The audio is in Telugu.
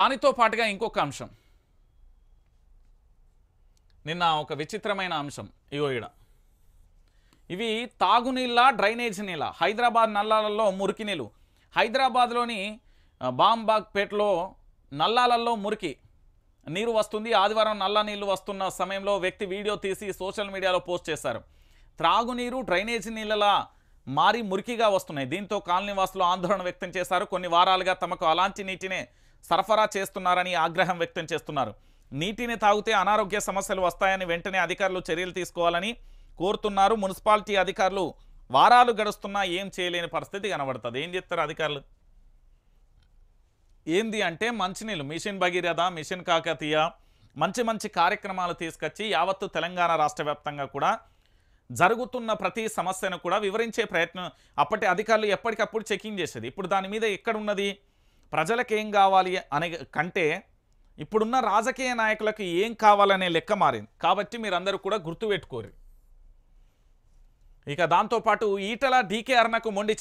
దానితో పాటుగా ఇంకొక అంశం. నిన్న ఒక విచిత్రమైన అంశం. ఇగో ఈడ. ఇవి తాగునీళ్ళ, డ్రైనేజ్ నీళ్ళ. హైదరాబాద్ నల్లాలలో మురికి నీళ్ళు. హైదరాబాద్లోని బాంబాగ్పేటలో నల్లాలలో మురికి నీరు వస్తుంది. ఆదివారం నల్ల నీళ్లు వస్తున్న సమయంలో వ్యక్తి వీడియో తీసి సోషల్ మీడియాలో పోస్ట్ చేశారు. త్రాగునీరు డ్రైనేజీ నీళ్ళలా మారి మురికిగా వస్తున్నాయి. దీంతో కాలనీ వాసులు ఆందోళన వ్యక్తం చేశారు. కొన్ని వారాలుగా తమకు అలాంటి నీటినే సరఫరా చేస్తున్నారని ఆగ్రహం వ్యక్తం చేస్తున్నారు. నీటిని తాగితే అనారోగ్య సమస్యలు వస్తాయని వెంటనే అధికారులు చర్యలు తీసుకోవాలని కోరుతున్నారు. మున్సిపాలిటీ అధికారులు వారాలు గడుస్తున్నా ఏం చేయలేని పరిస్థితి కనబడుతుంది. ఏం చేస్తారు అధికారులు? ఏంది అంటే మంచినీళ్ళు, మిషన్ భగీరథ, మిషన్ కాకతీయ, మంచి మంచి కార్యక్రమాలు తీసుకొచ్చి యావత్తు తెలంగాణ రాష్ట్ర వ్యాప్తంగా కూడా జరుగుతున్న ప్రతి సమస్యను కూడా వివరించే ప్రయత్నం అప్పటి అధికారులు ఎప్పటికప్పుడు చెకింగ్ చేసేది. ఇప్పుడు దాని మీద ఎక్కడున్నది? ప్రజలకు ఏం కావాలి అనే కంటే ఇప్పుడున్న రాజకీయ నాయకులకు ఏం కావాలనే లెక్క మారింది. కాబట్టి మీరందరూ కూడా గుర్తుపెట్టుకోరు. ఇక దాంతోపాటు ఈటల డీకే అరుణకు మొండి